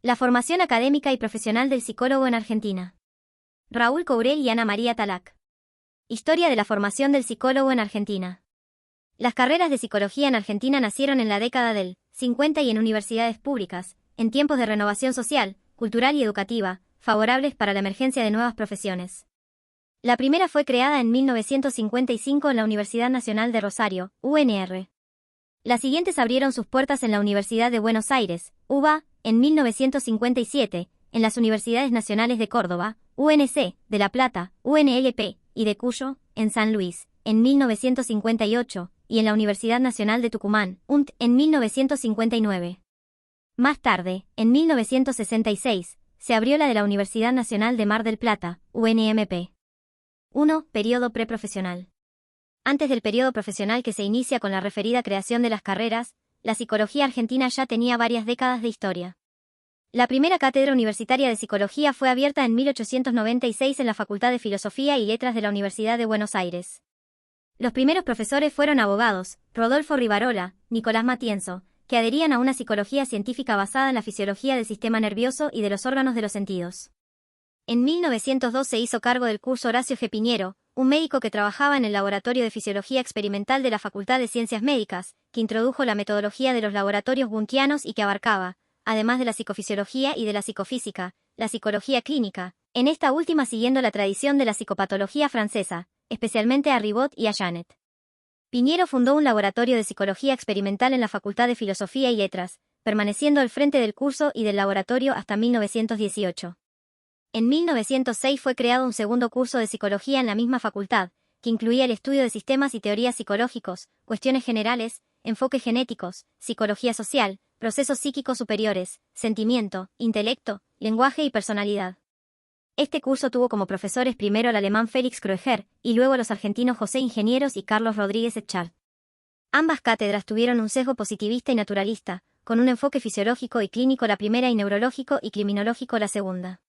La formación académica y profesional del psicólogo en Argentina. Raúl Courel y Ana María Talac. Historia de la formación del psicólogo en Argentina. Las carreras de psicología en Argentina nacieron en la década del 50 y en universidades públicas, en tiempos de renovación social, cultural y educativa, favorables para la emergencia de nuevas profesiones. La primera fue creada en 1955 en la Universidad Nacional de Rosario, UNR. Las siguientes abrieron sus puertas en la Universidad de Buenos Aires, UBA, en 1957, en las Universidades Nacionales de Córdoba, UNC, de La Plata, UNLP, y de Cuyo, en San Luis, en 1958, y en la Universidad Nacional de Tucumán, UNT, en 1959. Más tarde, en 1966, se abrió la de la Universidad Nacional de Mar del Plata, UNMP. 1. Periodo preprofesional. Antes del periodo profesional que se inicia con la referida creación de las carreras, la psicología argentina ya tenía varias décadas de historia. La primera cátedra universitaria de psicología fue abierta en 1896 en la Facultad de Filosofía y Letras de la Universidad de Buenos Aires. Los primeros profesores fueron abogados, Rodolfo Rivarola, Nicolás Matienzo, que adherían a una psicología científica basada en la fisiología del sistema nervioso y de los órganos de los sentidos. En 1902 se hizo cargo del curso Horacio G. Piñero, un médico que trabajaba en el Laboratorio de Fisiología Experimental de la Facultad de Ciencias Médicas, que introdujo la metodología de los laboratorios wundtianos y que abarcaba, además de la psicofisiología y de la psicofísica, la psicología clínica, en esta última siguiendo la tradición de la psicopatología francesa, especialmente a Ribot y a Janet. Piñero fundó un laboratorio de psicología experimental en la Facultad de Filosofía y Letras, permaneciendo al frente del curso y del laboratorio hasta 1918. En 1906 fue creado un segundo curso de psicología en la misma facultad, que incluía el estudio de sistemas y teorías psicológicos, cuestiones generales, enfoques genéticos, psicología social, procesos psíquicos superiores, sentimiento, intelecto, lenguaje y personalidad. Este curso tuvo como profesores primero al alemán Félix Kreuger y luego a los argentinos José Ingenieros y Carlos Rodríguez Echard. Ambas cátedras tuvieron un sesgo positivista y naturalista, con un enfoque fisiológico y clínico la primera y neurológico y criminológico la segunda.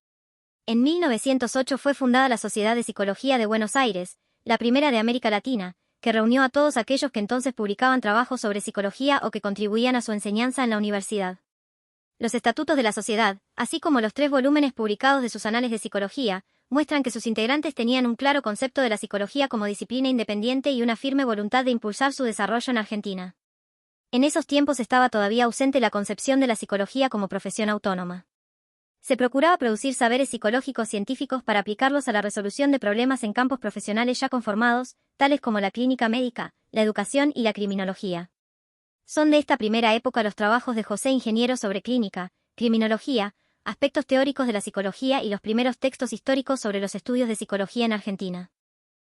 En 1908 fue fundada la Sociedad de Psicología de Buenos Aires, la primera de América Latina, que reunió a todos aquellos que entonces publicaban trabajos sobre psicología o que contribuían a su enseñanza en la universidad. Los estatutos de la sociedad, así como los 3 volúmenes publicados de sus anales de psicología, muestran que sus integrantes tenían un claro concepto de la psicología como disciplina independiente y una firme voluntad de impulsar su desarrollo en Argentina. En esos tiempos estaba todavía ausente la concepción de la psicología como profesión autónoma. Se procuraba producir saberes psicológicos científicos para aplicarlos a la resolución de problemas en campos profesionales ya conformados, tales como la clínica médica, la educación y la criminología. Son de esta primera época los trabajos de José Ingeniero sobre clínica, criminología, aspectos teóricos de la psicología y los primeros textos históricos sobre los estudios de psicología en Argentina.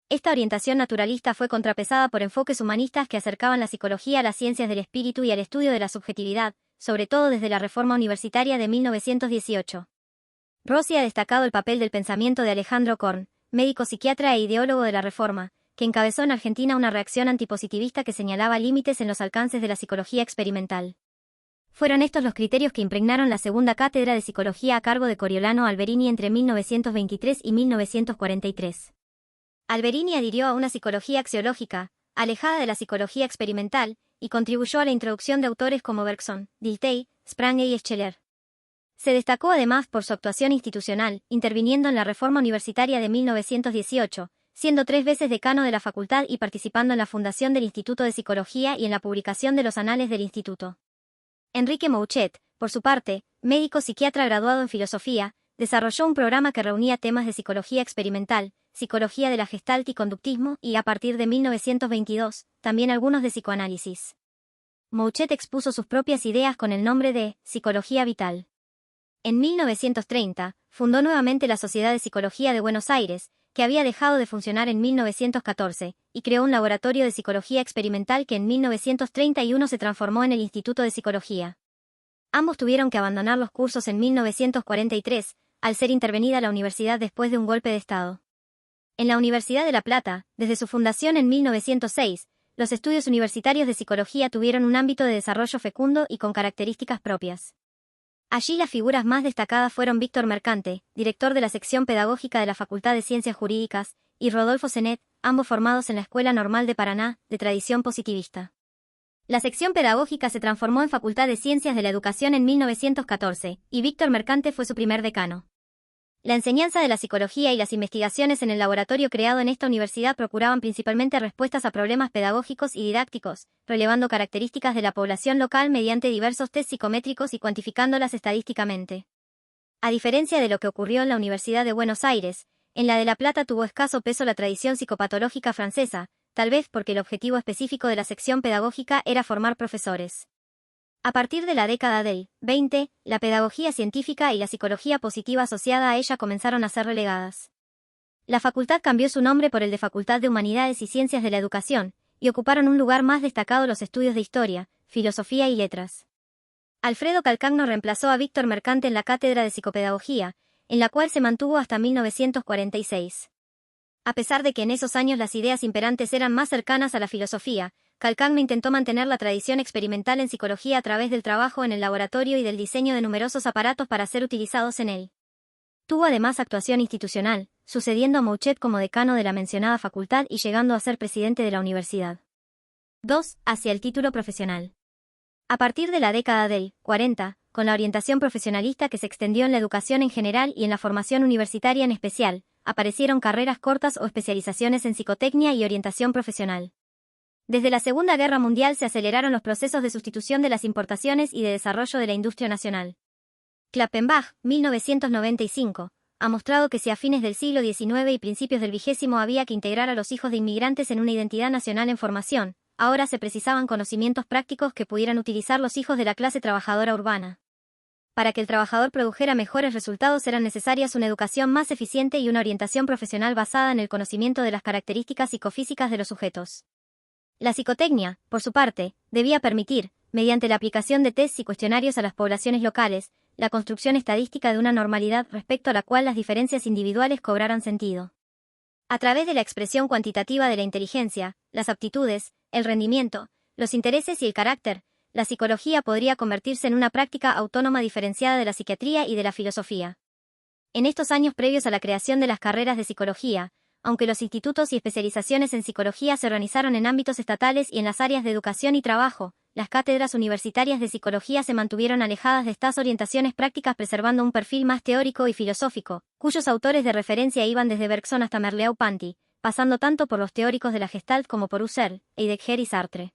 Esta orientación naturalista fue contrapesada por enfoques humanistas que acercaban la psicología a las ciencias del espíritu y al estudio de la subjetividad, sobre todo desde la Reforma Universitaria de 1918. Rossi ha destacado el papel del pensamiento de Alejandro Korn, médico psiquiatra e ideólogo de la Reforma, que encabezó en Argentina una reacción antipositivista que señalaba límites en los alcances de la psicología experimental. Fueron estos los criterios que impregnaron la segunda cátedra de psicología a cargo de Coriolano Alberini entre 1923 y 1943. Alberini adhirió a una psicología axiológica, alejada de la psicología experimental, y contribuyó a la introducción de autores como Bergson, Dilthey, Spranger y Scheler. Se destacó además por su actuación institucional, interviniendo en la Reforma Universitaria de 1918, siendo 3 veces decano de la facultad y participando en la fundación del Instituto de Psicología y en la publicación de los anales del instituto. Enrique Mouchet, por su parte, médico psiquiatra graduado en filosofía, desarrolló un programa que reunía temas de psicología experimental, psicología de la Gestalt y conductismo y, a partir de 1922, también algunos de psicoanálisis. Mouchet expuso sus propias ideas con el nombre de Psicología Vital. En 1930, fundó nuevamente la Sociedad de Psicología de Buenos Aires, que había dejado de funcionar en 1914, y creó un laboratorio de psicología experimental que en 1931 se transformó en el Instituto de Psicología. Ambos tuvieron que abandonar los cursos en 1943, al ser intervenida la universidad después de un golpe de Estado. En la Universidad de La Plata, desde su fundación en 1906, los estudios universitarios de psicología tuvieron un ámbito de desarrollo fecundo y con características propias. Allí las figuras más destacadas fueron Víctor Mercante, director de la sección pedagógica de la Facultad de Ciencias Jurídicas, y Rodolfo Zenet, ambos formados en la Escuela Normal de Paraná, de tradición positivista. La sección pedagógica se transformó en Facultad de Ciencias de la Educación en 1914, y Víctor Mercante fue su primer decano. La enseñanza de la psicología y las investigaciones en el laboratorio creado en esta universidad procuraban principalmente respuestas a problemas pedagógicos y didácticos, relevando características de la población local mediante diversos test psicométricos y cuantificándolas estadísticamente. A diferencia de lo que ocurrió en la Universidad de Buenos Aires, en la de La Plata tuvo escaso peso la tradición psicopatológica francesa, tal vez porque el objetivo específico de la sección pedagógica era formar profesores. A partir de la década del 20, la pedagogía científica y la psicología positiva asociada a ella comenzaron a ser relegadas. La facultad cambió su nombre por el de Facultad de Humanidades y Ciencias de la Educación, y ocuparon un lugar más destacado los estudios de historia, filosofía y letras. Alfredo Calcagno reemplazó a Víctor Mercante en la cátedra de psicopedagogía, en la cual se mantuvo hasta 1946. A pesar de que en esos años las ideas imperantes eran más cercanas a la filosofía, Calcagno intentó mantener la tradición experimental en psicología a través del trabajo en el laboratorio y del diseño de numerosos aparatos para ser utilizados en él. Tuvo además actuación institucional, sucediendo a Mouchet como decano de la mencionada facultad y llegando a ser presidente de la universidad. 2. Hacia el título profesional. A partir de la década del 40, con la orientación profesionalista que se extendió en la educación en general y en la formación universitaria en especial, aparecieron carreras cortas o especializaciones en psicotecnia y orientación profesional. Desde la Segunda Guerra Mundial se aceleraron los procesos de sustitución de las importaciones y de desarrollo de la industria nacional. Klappenbach, 1995, ha mostrado que si a fines del siglo XIX y principios del XX había que integrar a los hijos de inmigrantes en una identidad nacional en formación, ahora se precisaban conocimientos prácticos que pudieran utilizar los hijos de la clase trabajadora urbana. Para que el trabajador produjera mejores resultados eran necesarias una educación más eficiente y una orientación profesional basada en el conocimiento de las características psicofísicas de los sujetos. La psicotecnia, por su parte, debía permitir, mediante la aplicación de tests y cuestionarios a las poblaciones locales, la construcción estadística de una normalidad respecto a la cual las diferencias individuales cobraran sentido. A través de la expresión cuantitativa de la inteligencia, las aptitudes, el rendimiento, los intereses y el carácter, la psicología podría convertirse en una práctica autónoma diferenciada de la psiquiatría y de la filosofía. En estos años previos a la creación de las carreras de psicología, aunque los institutos y especializaciones en psicología se organizaron en ámbitos estatales y en las áreas de educación y trabajo, las cátedras universitarias de psicología se mantuvieron alejadas de estas orientaciones prácticas preservando un perfil más teórico y filosófico, cuyos autores de referencia iban desde Bergson hasta Merleau-Ponty, pasando tanto por los teóricos de la Gestalt como por Husserl, Heidegger y Sartre.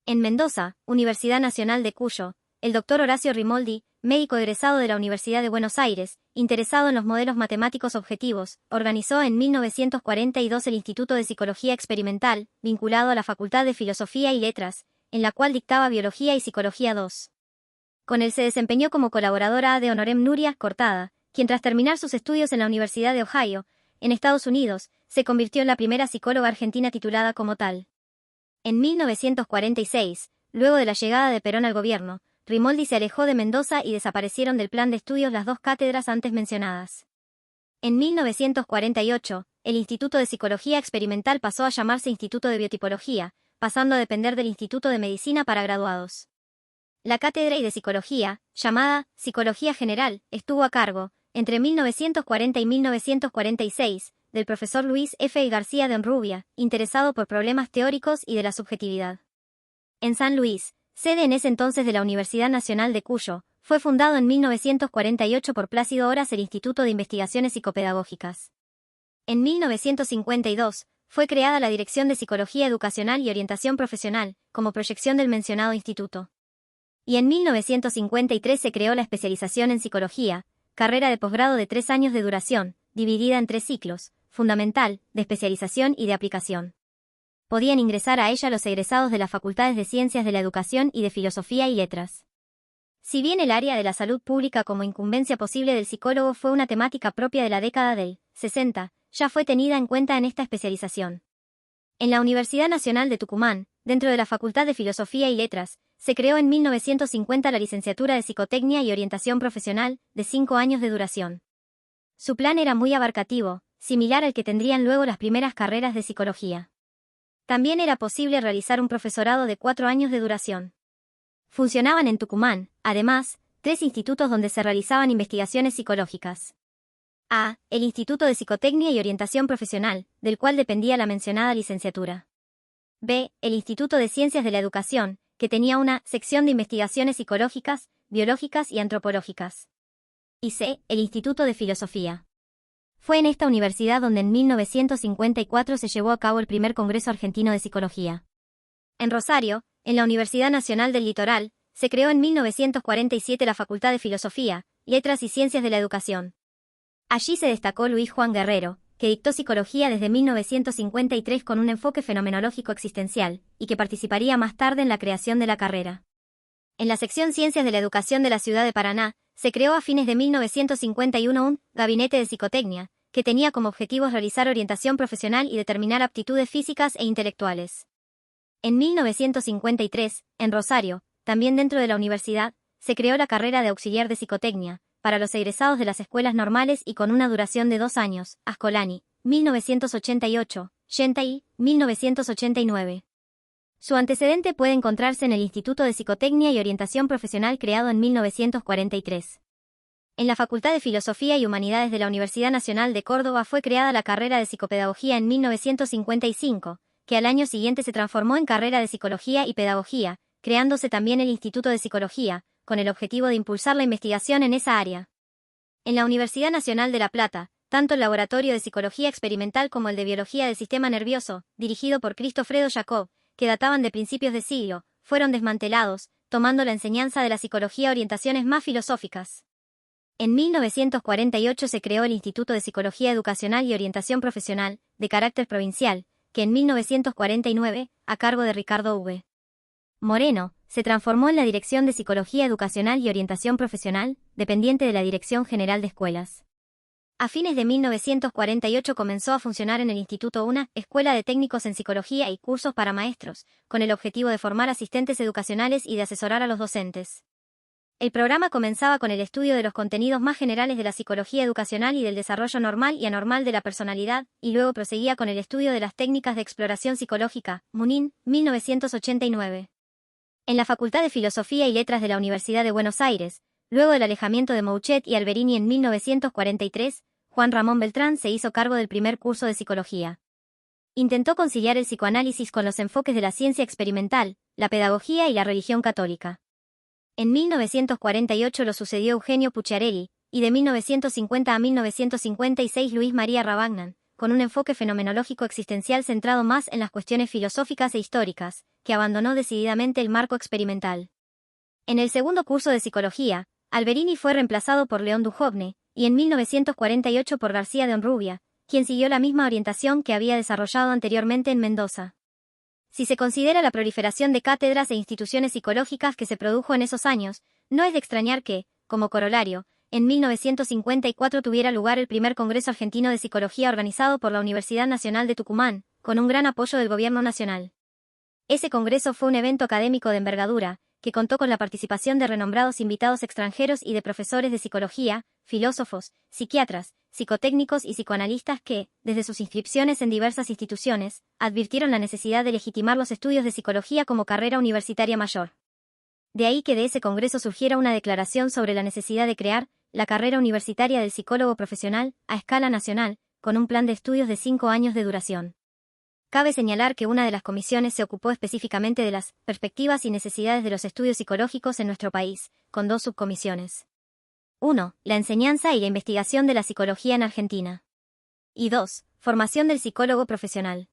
En Mendoza, Universidad Nacional de Cuyo, el doctor Horacio Rimoldi, médico egresado de la Universidad de Buenos Aires, interesado en los modelos matemáticos objetivos, organizó en 1942 el Instituto de Psicología Experimental, vinculado a la Facultad de Filosofía y Letras, en la cual dictaba Biología y Psicología II. Con él se desempeñó como colaboradora de Honorem Núria Cortada, quien tras terminar sus estudios en la Universidad de Ohio, en Estados Unidos, se convirtió en la primera psicóloga argentina titulada como tal. En 1946, luego de la llegada de Perón al gobierno, Rimoldi se alejó de Mendoza y desaparecieron del plan de estudios las dos cátedras antes mencionadas. En 1948, el Instituto de Psicología Experimental pasó a llamarse Instituto de Biotipología, pasando a depender del Instituto de Medicina para graduados. La cátedra de Psicología, llamada Psicología General, estuvo a cargo, entre 1940 y 1946, del profesor Luis F. García de Honrubia, interesado por problemas teóricos y de la subjetividad. En San Luis, sede en ese entonces de la Universidad Nacional de Cuyo, fue fundado en 1948 por Plácido Horas el Instituto de Investigaciones Psicopedagógicas. En 1952, fue creada la Dirección de Psicología Educacional y Orientación Profesional, como proyección del mencionado instituto. Y en 1953 se creó la especialización en psicología, carrera de posgrado de 3 años de duración, dividida en 3 ciclos, fundamental, de especialización y de aplicación. Podían ingresar a ella los egresados de las Facultades de Ciencias de la Educación y de Filosofía y Letras. Si bien el área de la salud pública como incumbencia posible del psicólogo fue una temática propia de la década del 60, ya fue tenida en cuenta en esta especialización. En la Universidad Nacional de Tucumán, dentro de la Facultad de Filosofía y Letras, se creó en 1950 la licenciatura de Psicotecnia y Orientación Profesional, de 5 años de duración. Su plan era muy abarcativo, similar al que tendrían luego las primeras carreras de psicología. También era posible realizar un profesorado de 4 años de duración. Funcionaban en Tucumán, además, 3 institutos donde se realizaban investigaciones psicológicas. A. El Instituto de Psicotecnia y Orientación Profesional, del cual dependía la mencionada licenciatura. B. El Instituto de Ciencias de la Educación, que tenía una sección de investigaciones psicológicas, biológicas y antropológicas. Y C, el Instituto de Filosofía. Fue en esta universidad donde en 1954 se llevó a cabo el primer Congreso Argentino de Psicología. En Rosario, en la Universidad Nacional del Litoral, se creó en 1947 la Facultad de Filosofía, Letras y Ciencias de la Educación. Allí se destacó Luis Juan Guerrero, que dictó psicología desde 1953 con un enfoque fenomenológico existencial, y que participaría más tarde en la creación de la carrera. En la sección Ciencias de la Educación de la ciudad de Paraná, se creó a fines de 1951 un gabinete de psicotecnia, que tenía como objetivos realizar orientación profesional y determinar aptitudes físicas e intelectuales. En 1953, en Rosario, también dentro de la universidad, se creó la carrera de auxiliar de psicotecnia, para los egresados de las escuelas normales y con una duración de 2 años, Ascolani, 1988, Gentay, 1989. Su antecedente puede encontrarse en el Instituto de Psicotecnia y Orientación Profesional creado en 1943. En la Facultad de Filosofía y Humanidades de la Universidad Nacional de Córdoba fue creada la carrera de Psicopedagogía en 1955, que al año siguiente se transformó en carrera de Psicología y Pedagogía, creándose también el Instituto de Psicología, con el objetivo de impulsar la investigación en esa área. En la Universidad Nacional de La Plata, tanto el Laboratorio de Psicología Experimental como el de Biología del Sistema Nervioso, dirigido por Cristofredo Jacob, que databan de principios de siglo, fueron desmantelados, tomando la enseñanza de la psicología orientaciones más filosóficas. En 1948 se creó el Instituto de Psicología Educacional y Orientación Profesional, de carácter provincial, que en 1949, a cargo de Ricardo V. Moreno, se transformó en la Dirección de Psicología Educacional y Orientación Profesional, dependiente de la Dirección General de Escuelas. A fines de 1948 comenzó a funcionar en el instituto una escuela de técnicos en psicología y cursos para maestros, con el objetivo de formar asistentes educacionales y de asesorar a los docentes. El programa comenzaba con el estudio de los contenidos más generales de la psicología educacional y del desarrollo normal y anormal de la personalidad, y luego proseguía con el estudio de las técnicas de exploración psicológica, Munin, 1989. En la Facultad de Filosofía y Letras de la Universidad de Buenos Aires, luego del alejamiento de Mouchet y Alberini en 1943, Juan Ramón Beltrán se hizo cargo del primer curso de psicología. Intentó conciliar el psicoanálisis con los enfoques de la ciencia experimental, la pedagogía y la religión católica. En 1948 lo sucedió Eugenio Pucciarelli, y de 1950 a 1956 Luis María Rabagnan, con un enfoque fenomenológico existencial centrado más en las cuestiones filosóficas e históricas, que abandonó decididamente el marco experimental. En el segundo curso de psicología, Alberini fue reemplazado por León Duhovne, y en 1948 por García de Honrubia, quien siguió la misma orientación que había desarrollado anteriormente en Mendoza. Si se considera la proliferación de cátedras e instituciones psicológicas que se produjo en esos años, no es de extrañar que, como corolario, en 1954 tuviera lugar el primer Congreso Argentino de Psicología organizado por la Universidad Nacional de Tucumán, con un gran apoyo del gobierno nacional. Ese congreso fue un evento académico de envergadura, que contó con la participación de renombrados invitados extranjeros y de profesores de psicología, filósofos, psiquiatras, psicotécnicos y psicoanalistas que, desde sus inscripciones en diversas instituciones, advirtieron la necesidad de legitimar los estudios de psicología como carrera universitaria mayor. De ahí que de ese congreso surgiera una declaración sobre la necesidad de crear la carrera universitaria del psicólogo profesional, a escala nacional, con un plan de estudios de 5 años de duración. Cabe señalar que una de las comisiones se ocupó específicamente de las perspectivas y necesidades de los estudios psicológicos en nuestro país, con 2 subcomisiones. 1. La enseñanza y la investigación de la psicología en Argentina. Y 2. Formación del psicólogo profesional.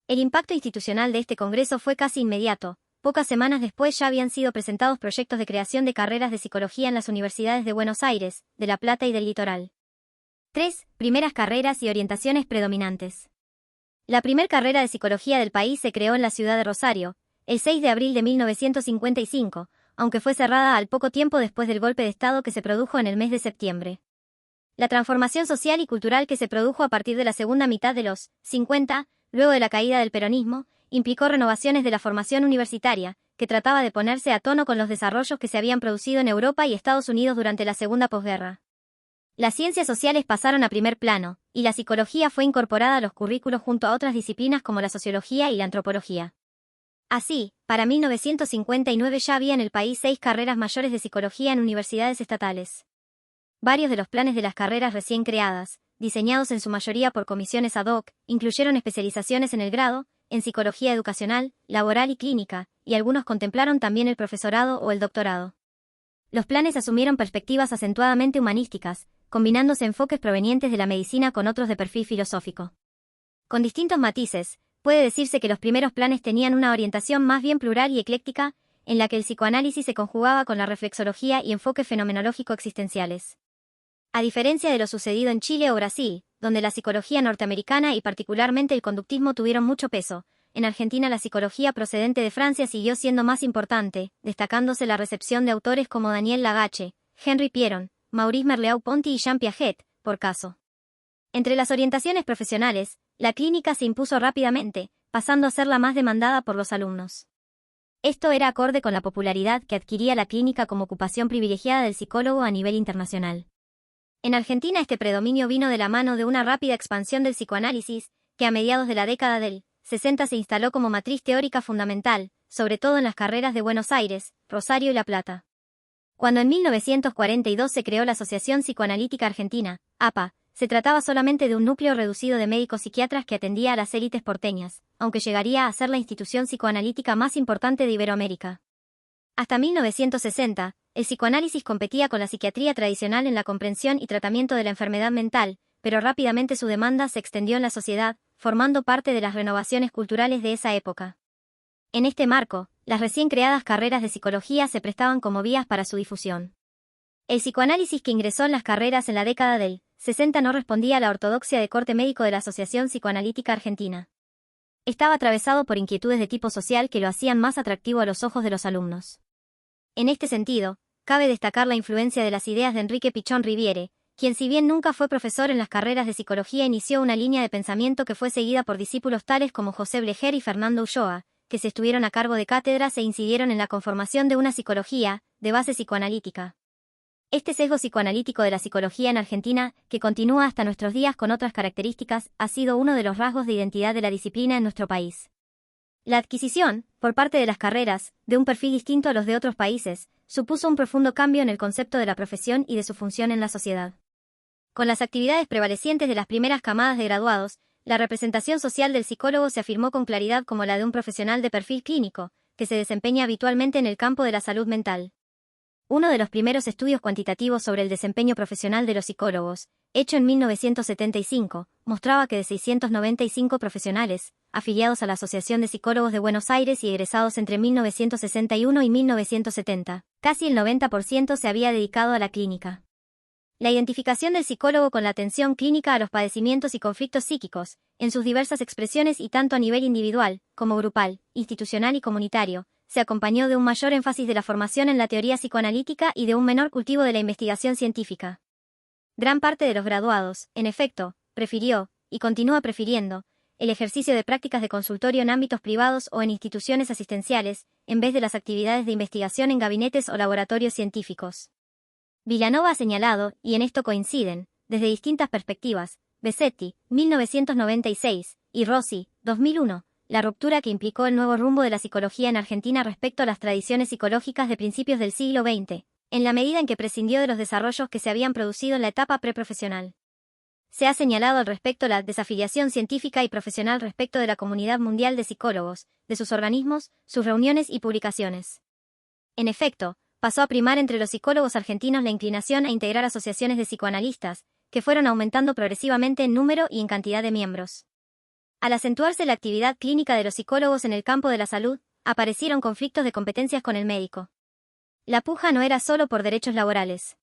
El impacto institucional de este congreso fue casi inmediato. Pocas semanas después ya habían sido presentados proyectos de creación de carreras de psicología en las universidades de Buenos Aires, de La Plata y del Litoral. 3. Primeras carreras y orientaciones predominantes. La primer carrera de psicología del país se creó en la ciudad de Rosario, el 6 de abril de 1955, aunque fue cerrada al poco tiempo después del golpe de Estado que se produjo en el mes de septiembre. La transformación social y cultural que se produjo a partir de la segunda mitad de los 50, luego de la caída del peronismo, implicó renovaciones de la formación universitaria, que trataba de ponerse a tono con los desarrollos que se habían producido en Europa y Estados Unidos durante la segunda posguerra. Las ciencias sociales pasaron a primer plano, y la psicología fue incorporada a los currículos junto a otras disciplinas como la sociología y la antropología. Así, para 1959 ya había en el país 6 carreras mayores de psicología en universidades estatales. Varios de los planes de las carreras recién creadas, diseñados en su mayoría por comisiones ad hoc, incluyeron especializaciones en el grado, en psicología educacional, laboral y clínica, y algunos contemplaron también el profesorado o el doctorado. Los planes asumieron perspectivas acentuadamente humanísticas, combinándose enfoques provenientes de la medicina con otros de perfil filosófico. Con distintos matices, puede decirse que los primeros planes tenían una orientación más bien plural y ecléctica, en la que el psicoanálisis se conjugaba con la reflexología y enfoques fenomenológico-existenciales. A diferencia de lo sucedido en Chile o Brasil, donde la psicología norteamericana y particularmente el conductismo tuvieron mucho peso, en Argentina la psicología procedente de Francia siguió siendo más importante, destacándose la recepción de autores como Daniel Lagache, Henry Pierron, Maurice Merleau-Ponty y Jean Piaget, por caso. Entre las orientaciones profesionales, la clínica se impuso rápidamente, pasando a ser la más demandada por los alumnos. Esto era acorde con la popularidad que adquiría la clínica como ocupación privilegiada del psicólogo a nivel internacional. En Argentina este predominio vino de la mano de una rápida expansión del psicoanálisis, que a mediados de la década del 60 se instaló como matriz teórica fundamental, sobre todo en las carreras de Buenos Aires, Rosario y La Plata. Cuando en 1942 se creó la Asociación Psicoanalítica Argentina, APA, se trataba solamente de un núcleo reducido de médicos psiquiatras que atendía a las élites porteñas, aunque llegaría a ser la institución psicoanalítica más importante de Iberoamérica. Hasta 1960, el psicoanálisis competía con la psiquiatría tradicional en la comprensión y tratamiento de la enfermedad mental, pero rápidamente su demanda se extendió en la sociedad, formando parte de las renovaciones culturales de esa época. En este marco, las recién creadas carreras de psicología se prestaban como vías para su difusión. El psicoanálisis que ingresó en las carreras en la década del 60 no respondía a la ortodoxia de corte médico de la Asociación Psicoanalítica Argentina. Estaba atravesado por inquietudes de tipo social que lo hacían más atractivo a los ojos de los alumnos. En este sentido, cabe destacar la influencia de las ideas de Enrique Pichón Riviere, quien si bien nunca fue profesor en las carreras de psicología inició una línea de pensamiento que fue seguida por discípulos tales como José Blecher y Fernando Ulloa, que se estuvieron a cargo de cátedras e incidieron en la conformación de una psicología, de base psicoanalítica. Este sesgo psicoanalítico de la psicología en Argentina, que continúa hasta nuestros días con otras características, ha sido uno de los rasgos de identidad de la disciplina en nuestro país. La adquisición, por parte de las carreras, de un perfil distinto a los de otros países, supuso un profundo cambio en el concepto de la profesión y de su función en la sociedad. Con las actividades prevalecientes de las primeras camadas de graduados, la representación social del psicólogo se afirmó con claridad como la de un profesional de perfil clínico, que se desempeña habitualmente en el campo de la salud mental. Uno de los primeros estudios cuantitativos sobre el desempeño profesional de los psicólogos, hecho en 1975, mostraba que de 695 profesionales, afiliados a la Asociación de Psicólogos de Buenos Aires y egresados entre 1961 y 1970, casi el 90% se había dedicado a la clínica. La identificación del psicólogo con la atención clínica a los padecimientos y conflictos psíquicos, en sus diversas expresiones y tanto a nivel individual, como grupal, institucional y comunitario, se acompañó de un mayor énfasis de la formación en la teoría psicoanalítica y de un menor cultivo de la investigación científica. Gran parte de los graduados, en efecto, prefirió, y continúa prefiriendo, el ejercicio de prácticas de consultorio en ámbitos privados o en instituciones asistenciales, en vez de las actividades de investigación en gabinetes o laboratorios científicos. Villanova ha señalado, y en esto coinciden, desde distintas perspectivas, Besetti, 1996, y Rossi, 2001, la ruptura que implicó el nuevo rumbo de la psicología en Argentina respecto a las tradiciones psicológicas de principios del siglo XX, en la medida en que prescindió de los desarrollos que se habían producido en la etapa preprofesional. Se ha señalado al respecto la desafiliación científica y profesional respecto de la comunidad mundial de psicólogos, de sus organismos, sus reuniones y publicaciones. En efecto, pasó a primar entre los psicólogos argentinos la inclinación a integrar asociaciones de psicoanalistas, que fueron aumentando progresivamente en número y en cantidad de miembros. Al acentuarse la actividad clínica de los psicólogos en el campo de la salud, aparecieron conflictos de competencias con el médico. La puja no era solo por derechos laborales.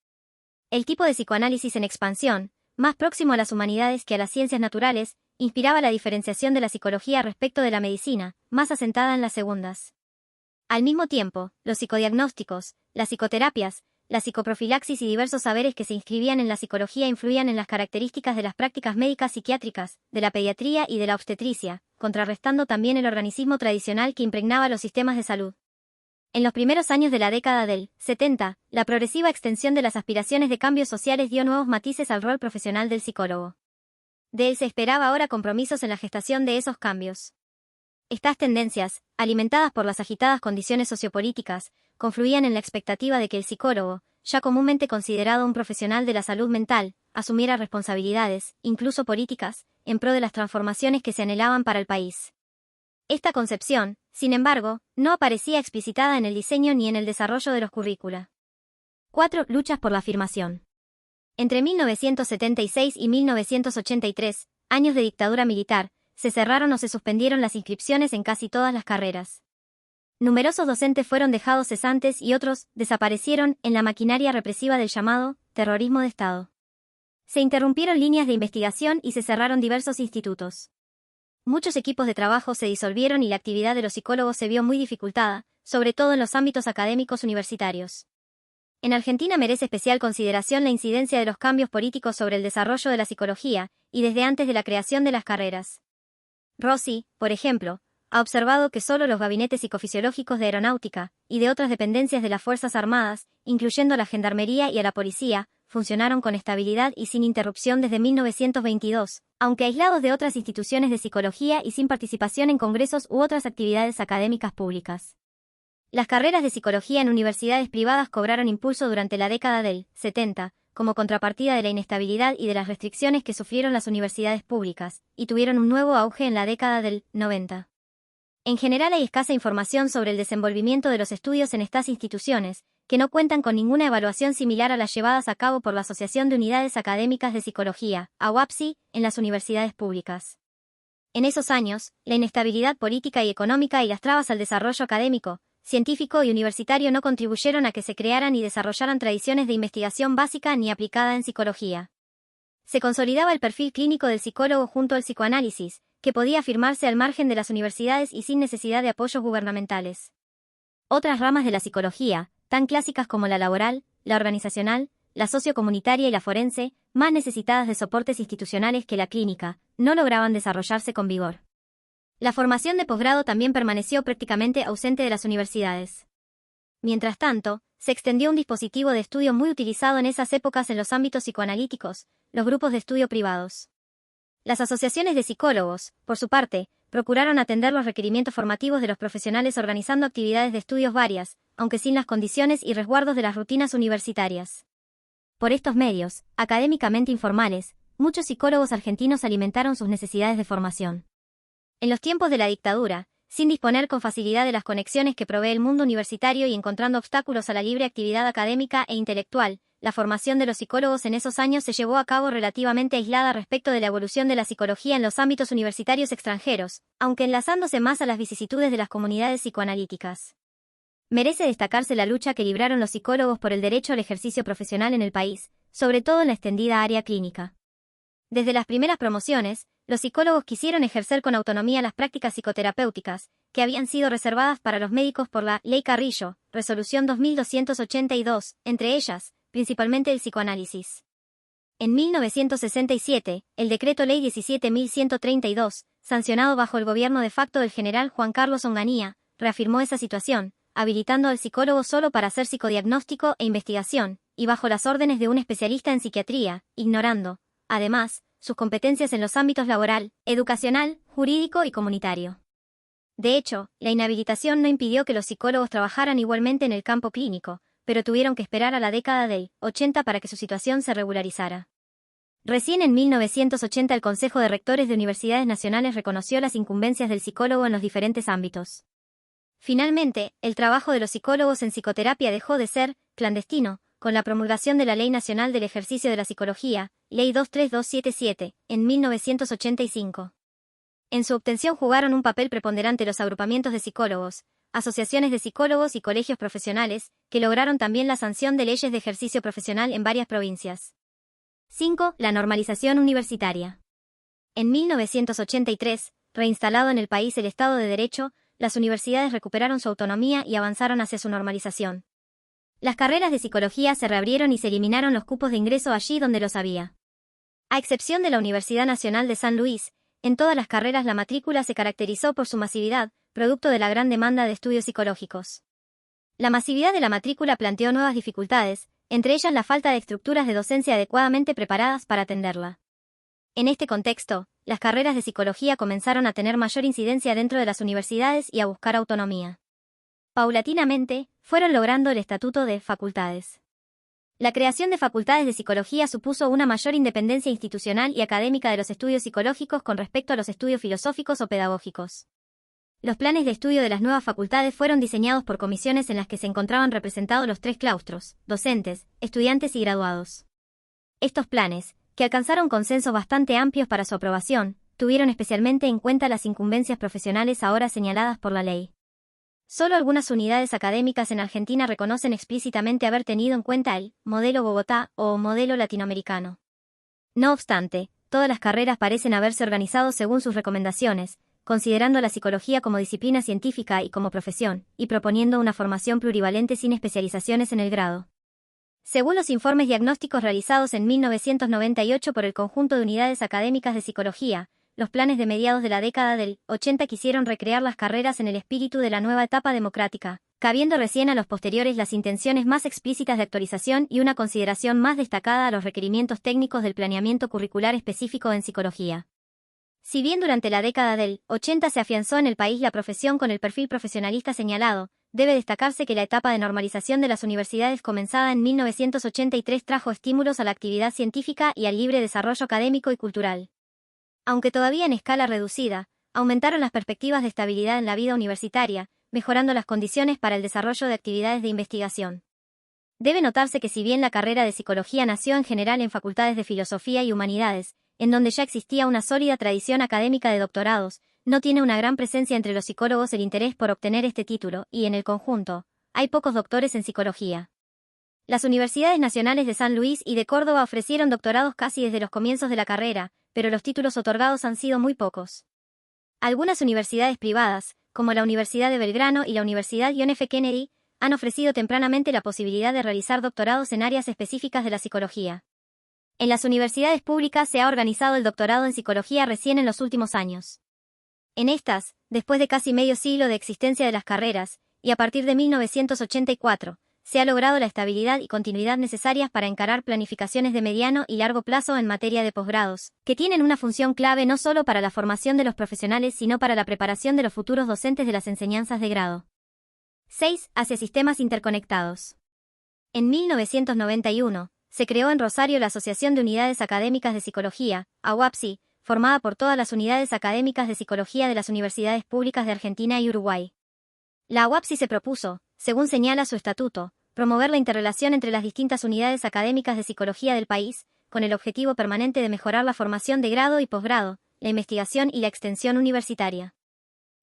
El tipo de psicoanálisis en expansión, más próximo a las humanidades que a las ciencias naturales, inspiraba la diferenciación de la psicología respecto de la medicina, más asentada en las segundas. Al mismo tiempo, los psicodiagnósticos, las psicoterapias, la psicoprofilaxis y diversos saberes que se inscribían en la psicología influían en las características de las prácticas médicas psiquiátricas, de la pediatría y de la obstetricia, contrarrestando también el organicismo tradicional que impregnaba los sistemas de salud. En los primeros años de la década del 70, la progresiva extensión de las aspiraciones de cambios sociales dio nuevos matices al rol profesional del psicólogo. De él se esperaba ahora compromisos en la gestación de esos cambios. Estas tendencias, alimentadas por las agitadas condiciones sociopolíticas, confluían en la expectativa de que el psicólogo, ya comúnmente considerado un profesional de la salud mental, asumiera responsabilidades, incluso políticas, en pro de las transformaciones que se anhelaban para el país. Esta concepción, sin embargo, no aparecía explicitada en el diseño ni en el desarrollo de los currícula. 4. Luchas por la afirmación. Entre 1976 y 1983, años de dictadura militar, se cerraron o se suspendieron las inscripciones en casi todas las carreras. Numerosos docentes fueron dejados cesantes y otros desaparecieron en la maquinaria represiva del llamado terrorismo de Estado. Se interrumpieron líneas de investigación y se cerraron diversos institutos. Muchos equipos de trabajo se disolvieron y la actividad de los psicólogos se vio muy dificultada, sobre todo en los ámbitos académicos universitarios. En Argentina merece especial consideración la incidencia de los cambios políticos sobre el desarrollo de la psicología, y desde antes de la creación de las carreras. Rossi, por ejemplo, ha observado que solo los gabinetes psicofisiológicos de aeronáutica y de otras dependencias de las Fuerzas Armadas, incluyendo a la Gendarmería y a la Policía, funcionaron con estabilidad y sin interrupción desde 1922, aunque aislados de otras instituciones de psicología y sin participación en congresos u otras actividades académicas públicas. Las carreras de psicología en universidades privadas cobraron impulso durante la década del 70, como contrapartida de la inestabilidad y de las restricciones que sufrieron las universidades públicas, y tuvieron un nuevo auge en la década del 90. En general hay escasa información sobre el desenvolvimiento de los estudios en estas instituciones, que no cuentan con ninguna evaluación similar a las llevadas a cabo por la Asociación de Unidades Académicas de Psicología, AUAPSI, en las universidades públicas. En esos años, la inestabilidad política y económica y las trabas al desarrollo académico, científico y universitario no contribuyeron a que se crearan y desarrollaran tradiciones de investigación básica ni aplicada en psicología. Se consolidaba el perfil clínico del psicólogo junto al psicoanálisis, que podía afirmarse al margen de las universidades y sin necesidad de apoyos gubernamentales. Otras ramas de la psicología, tan clásicas como la laboral, la organizacional, la sociocomunitaria y la forense, más necesitadas de soportes institucionales que la clínica, no lograban desarrollarse con vigor. La formación de posgrado también permaneció prácticamente ausente de las universidades. Mientras tanto, se extendió un dispositivo de estudio muy utilizado en esas épocas en los ámbitos psicoanalíticos, los grupos de estudio privados. Las asociaciones de psicólogos, por su parte, procuraron atender los requerimientos formativos de los profesionales organizando actividades de estudios varias, aunque sin las condiciones y resguardos de las rutinas universitarias. Por estos medios, académicamente informales, muchos psicólogos argentinos alimentaron sus necesidades de formación. En los tiempos de la dictadura, sin disponer con facilidad de las conexiones que provee el mundo universitario y encontrando obstáculos a la libre actividad académica e intelectual, la formación de los psicólogos en esos años se llevó a cabo relativamente aislada respecto de la evolución de la psicología en los ámbitos universitarios extranjeros, aunque enlazándose más a las vicisitudes de las comunidades psicoanalíticas. Merece destacarse la lucha que libraron los psicólogos por el derecho al ejercicio profesional en el país, sobre todo en la extendida área clínica. Desde las primeras promociones, los psicólogos quisieron ejercer con autonomía las prácticas psicoterapéuticas, que habían sido reservadas para los médicos por la Ley Carrillo, Resolución 2282, entre ellas, principalmente el psicoanálisis. En 1967, el Decreto Ley 17.132, sancionado bajo el gobierno de facto del general Juan Carlos Onganía, reafirmó esa situación, habilitando al psicólogo solo para hacer psicodiagnóstico e investigación, y bajo las órdenes de un especialista en psiquiatría, ignorando, además, sus competencias en los ámbitos laboral, educacional, jurídico y comunitario. De hecho, la inhabilitación no impidió que los psicólogos trabajaran igualmente en el campo clínico, pero tuvieron que esperar a la década del 80 para que su situación se regularizara. Recién en 1980 el Consejo de Rectores de Universidades Nacionales reconoció las incumbencias del psicólogo en los diferentes ámbitos. Finalmente, el trabajo de los psicólogos en psicoterapia dejó de ser clandestino, con la promulgación de la Ley Nacional del Ejercicio de la Psicología, Ley 23277, en 1985. En su obtención jugaron un papel preponderante los agrupamientos de psicólogos, asociaciones de psicólogos y colegios profesionales, que lograron también la sanción de leyes de ejercicio profesional en varias provincias. 5. La normalización universitaria. En 1983, reinstalado en el país el Estado de Derecho, las universidades recuperaron su autonomía y avanzaron hacia su normalización. Las carreras de psicología se reabrieron y se eliminaron los cupos de ingreso allí donde los había. A excepción de la Universidad Nacional de San Luis, en todas las carreras la matrícula se caracterizó por su masividad, producto de la gran demanda de estudios psicológicos. La masividad de la matrícula planteó nuevas dificultades, entre ellas la falta de estructuras de docencia adecuadamente preparadas para atenderla. En este contexto, las carreras de psicología comenzaron a tener mayor incidencia dentro de las universidades y a buscar autonomía. Paulatinamente, fueron logrando el estatuto de facultades. La creación de facultades de psicología supuso una mayor independencia institucional y académica de los estudios psicológicos con respecto a los estudios filosóficos o pedagógicos. Los planes de estudio de las nuevas facultades fueron diseñados por comisiones en las que se encontraban representados los tres claustros, docentes, estudiantes y graduados. Estos planes, que alcanzaron consensos bastante amplios para su aprobación, tuvieron especialmente en cuenta las incumbencias profesionales ahora señaladas por la ley. Solo algunas unidades académicas en Argentina reconocen explícitamente haber tenido en cuenta el modelo Bogotá o modelo latinoamericano. No obstante, todas las carreras parecen haberse organizado según sus recomendaciones, considerando la psicología como disciplina científica y como profesión, y proponiendo una formación plurivalente sin especializaciones en el grado. Según los informes diagnósticos realizados en 1998 por el conjunto de unidades académicas de psicología, los planes de mediados de la década del 80 quisieron recrear las carreras en el espíritu de la nueva etapa democrática, cabiendo recién a los posteriores las intenciones más explícitas de actualización y una consideración más destacada a los requerimientos técnicos del planeamiento curricular específico en psicología. Si bien durante la década del 80 se afianzó en el país la profesión con el perfil profesionalista señalado, debe destacarse que la etapa de normalización de las universidades comenzada en 1983 trajo estímulos a la actividad científica y al libre desarrollo académico y cultural. Aunque todavía en escala reducida, aumentaron las perspectivas de estabilidad en la vida universitaria, mejorando las condiciones para el desarrollo de actividades de investigación. Debe notarse que si bien la carrera de psicología nació en general en facultades de filosofía y humanidades, en donde ya existía una sólida tradición académica de doctorados, no tiene una gran presencia entre los psicólogos el interés por obtener este título, y en el conjunto, hay pocos doctores en psicología. Las universidades nacionales de San Luis y de Córdoba ofrecieron doctorados casi desde los comienzos de la carrera, pero los títulos otorgados han sido muy pocos. Algunas universidades privadas, como la Universidad de Belgrano y la Universidad John F. Kennedy, han ofrecido tempranamente la posibilidad de realizar doctorados en áreas específicas de la psicología. En las universidades públicas se ha organizado el doctorado en psicología recién en los últimos años. En estas, después de casi medio siglo de existencia de las carreras, y a partir de 1984, se ha logrado la estabilidad y continuidad necesarias para encarar planificaciones de mediano y largo plazo en materia de posgrados, que tienen una función clave no solo para la formación de los profesionales sino para la preparación de los futuros docentes de las enseñanzas de grado. 6. Hacia sistemas interconectados. En 1991, se creó en Rosario la Asociación de Unidades Académicas de Psicología, AUAPSI, formada por todas las unidades académicas de psicología de las universidades públicas de Argentina y Uruguay. La AUAPSI se propuso, según señala su estatuto, promover la interrelación entre las distintas unidades académicas de psicología del país, con el objetivo permanente de mejorar la formación de grado y posgrado, la investigación y la extensión universitaria.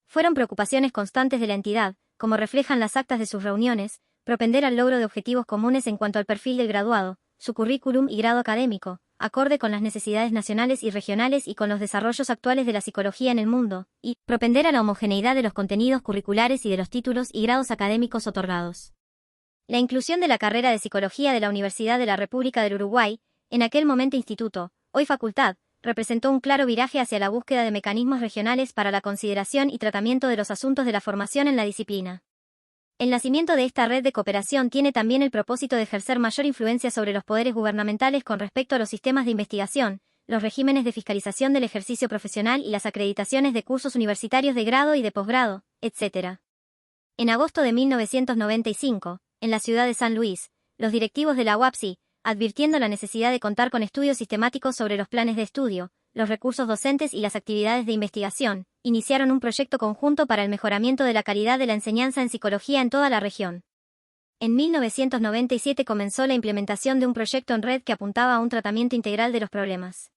Fueron preocupaciones constantes de la entidad, como reflejan las actas de sus reuniones, propender al logro de objetivos comunes en cuanto al perfil del graduado, su currículum y grado académico, acorde con las necesidades nacionales y regionales y con los desarrollos actuales de la psicología en el mundo, y propender a la homogeneidad de los contenidos curriculares y de los títulos y grados académicos otorgados. La inclusión de la carrera de psicología de la Universidad de la República del Uruguay, en aquel momento instituto, hoy facultad, representó un claro viraje hacia la búsqueda de mecanismos regionales para la consideración y tratamiento de los asuntos de la formación en la disciplina. El nacimiento de esta red de cooperación tiene también el propósito de ejercer mayor influencia sobre los poderes gubernamentales con respecto a los sistemas de investigación, los regímenes de fiscalización del ejercicio profesional y las acreditaciones de cursos universitarios de grado y de posgrado, etc. En agosto de 1995, en la ciudad de San Luis, los directivos de la UAPSI, advirtiendo la necesidad de contar con estudios sistemáticos sobre los planes de estudio, los recursos docentes y las actividades de investigación, iniciaron un proyecto conjunto para el mejoramiento de la calidad de la enseñanza en psicología en toda la región. En 1997 comenzó la implementación de un proyecto en red que apuntaba a un tratamiento integral de los problemas.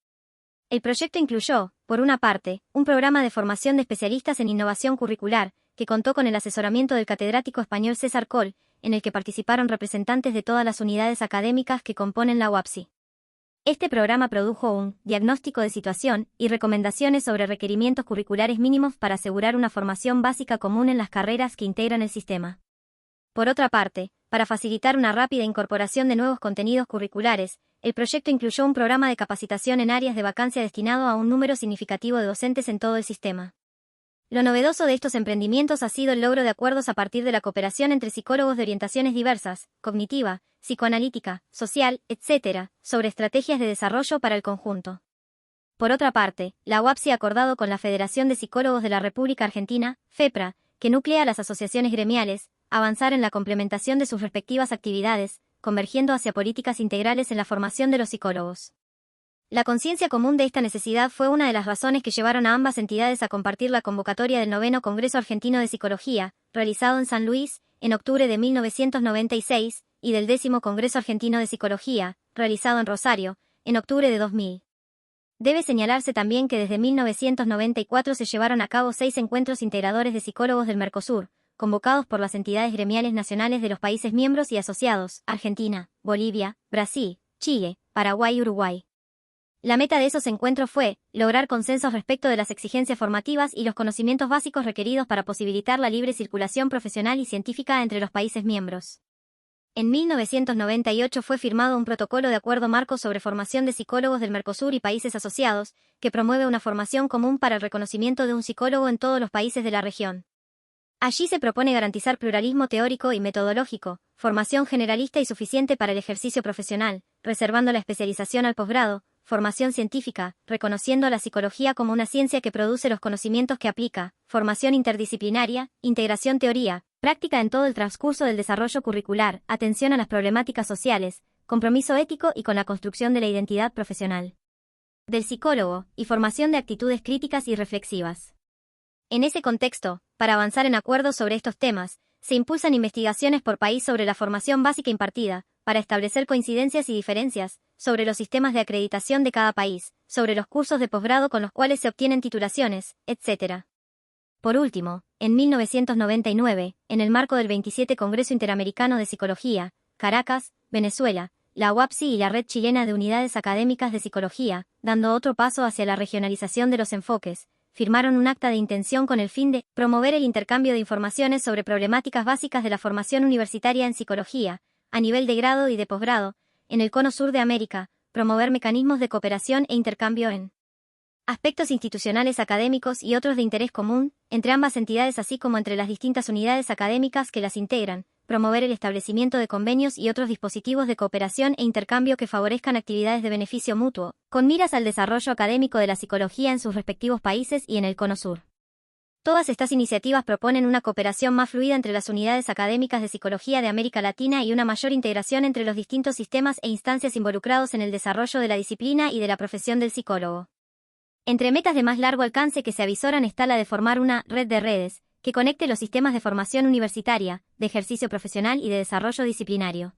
El proyecto incluyó, por una parte, un programa de formación de especialistas en innovación curricular, que contó con el asesoramiento del catedrático español César Coll, en el que participaron representantes de todas las unidades académicas que componen la UAPSI. Este programa produjo un diagnóstico de situación y recomendaciones sobre requerimientos curriculares mínimos para asegurar una formación básica común en las carreras que integran el sistema. Por otra parte, para facilitar una rápida incorporación de nuevos contenidos curriculares, el proyecto incluyó un programa de capacitación en áreas de vacancia destinado a un número significativo de docentes en todo el sistema. Lo novedoso de estos emprendimientos ha sido el logro de acuerdos a partir de la cooperación entre psicólogos de orientaciones diversas, cognitiva, psicoanalítica, social, etc., sobre estrategias de desarrollo para el conjunto. Por otra parte, la UAPSI ha acordado con la Federación de Psicólogos de la República Argentina, FEPRA, que nuclea las asociaciones gremiales, avanzar en la complementación de sus respectivas actividades, convergiendo hacia políticas integrales en la formación de los psicólogos. La conciencia común de esta necesidad fue una de las razones que llevaron a ambas entidades a compartir la convocatoria del 9º Congreso Argentino de Psicología, realizado en San Luis, en octubre de 1996, y del 10º Congreso Argentino de Psicología, realizado en Rosario, en octubre de 2000. Debe señalarse también que desde 1994 se llevaron a cabo 6 encuentros integradores de psicólogos del Mercosur, convocados por las entidades gremiales nacionales de los países miembros y asociados, Argentina, Bolivia, Brasil, Chile, Paraguay y Uruguay. La meta de esos encuentros fue lograr consensos respecto de las exigencias formativas y los conocimientos básicos requeridos para posibilitar la libre circulación profesional y científica entre los países miembros. En 1998 fue firmado un protocolo de acuerdo marco sobre formación de psicólogos del Mercosur y países asociados, que promueve una formación común para el reconocimiento de un psicólogo en todos los países de la región. Allí se propone garantizar pluralismo teórico y metodológico, formación generalista y suficiente para el ejercicio profesional, reservando la especialización al posgrado, formación científica, reconociendo a la psicología como una ciencia que produce los conocimientos que aplica, formación interdisciplinaria, integración teoría, práctica en todo el transcurso del desarrollo curricular, atención a las problemáticas sociales, compromiso ético y con la construcción de la identidad profesional del psicólogo, y formación de actitudes críticas y reflexivas. En ese contexto, para avanzar en acuerdos sobre estos temas, se impulsan investigaciones por país sobre la formación básica impartida, para establecer coincidencias y diferencias, sobre los sistemas de acreditación de cada país, sobre los cursos de posgrado con los cuales se obtienen titulaciones, etc. Por último, en 1999, en el marco del 27 Congreso Interamericano de Psicología, Caracas, Venezuela, la UAPSI y la Red Chilena de Unidades Académicas de Psicología, dando otro paso hacia la regionalización de los enfoques, firmaron un acta de intención con el fin de promover el intercambio de informaciones sobre problemáticas básicas de la formación universitaria en psicología, a nivel de grado y de posgrado, en el Cono Sur de América, promover mecanismos de cooperación e intercambio en aspectos institucionales académicos y otros de interés común, entre ambas entidades así como entre las distintas unidades académicas que las integran, promover el establecimiento de convenios y otros dispositivos de cooperación e intercambio que favorezcan actividades de beneficio mutuo, con miras al desarrollo académico de la psicología en sus respectivos países y en el Cono Sur. Todas estas iniciativas proponen una cooperación más fluida entre las unidades académicas de psicología de América Latina y una mayor integración entre los distintos sistemas e instancias involucrados en el desarrollo de la disciplina y de la profesión del psicólogo. Entre metas de más largo alcance que se avisoran está la de formar una red de redes, que conecte los sistemas de formación universitaria, de ejercicio profesional y de desarrollo disciplinario.